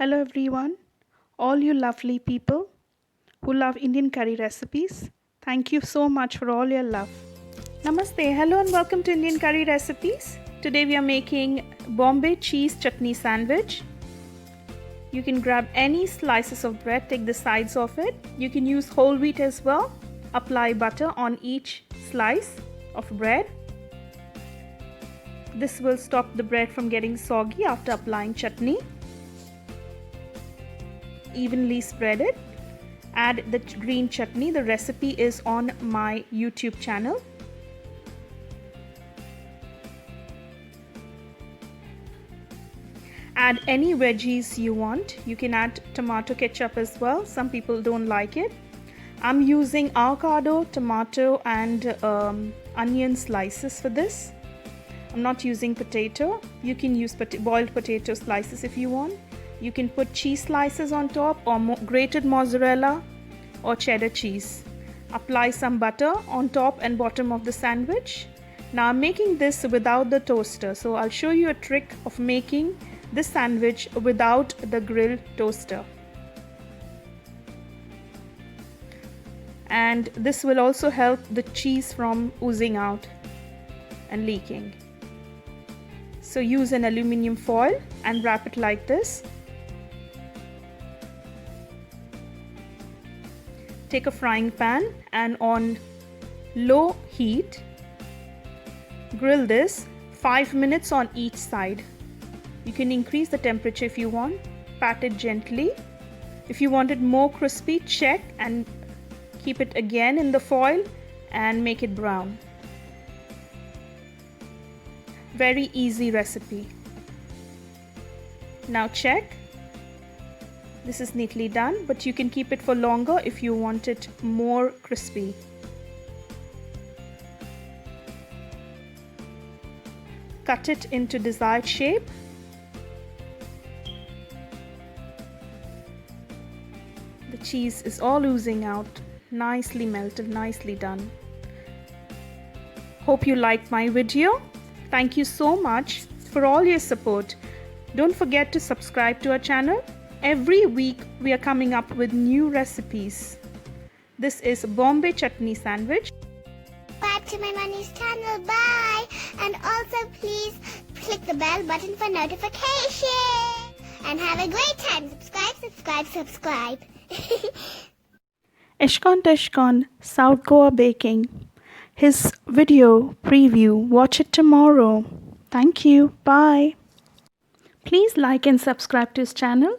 Hello everyone, all you lovely people who love Indian curry recipes. Thank you so much for all your love. Namaste, hello and welcome to Indian curry recipes. Today we are making Bombay cheese chutney sandwich. You can grab any slices of bread, take the sides of it. You can use whole wheat as well. Apply butter on each slice of bread. This will stop the bread from getting soggy after applying chutney. Evenly spread it. Add the green chutney. The recipe is on my YouTube channel. Add any veggies you want. You can add tomato ketchup as well. Some people don't like it. I'm using avocado, tomato and onion slices for this. I'm not using potato. You can use boiled potato slices if you want. You can put cheese slices on top or grated mozzarella or cheddar cheese. Apply some butter on top and bottom of the sandwich. Now I'm making this without the toaster, so I'll show you a trick of making this sandwich without the grilled toaster. And this will also help the cheese from oozing out and leaking. So use an aluminium foil and wrap it like this. Take a frying pan and on low heat, grill this 5 minutes on each side. You can increase the temperature if you want. Pat it gently. If you want it more crispy, check and keep it again in the foil and make it brown. Very easy recipe. Now check. This is neatly done, but you can keep it for longer if you want it more crispy. Cut it into desired shape. The cheese is all oozing out, nicely melted, nicely done. Hope you liked my video. Thank you so much for all your support. Don't forget to subscribe to our channel. Every week we are coming up with new recipes. This is Bombay chutney sandwich. Subscribe to my money's channel. Bye. And also please click the bell button for notification. And have a great time. Subscribe. Eshkon South Goa Baking. His video preview. Watch it tomorrow. Thank you. Bye. Please like and subscribe to his channel.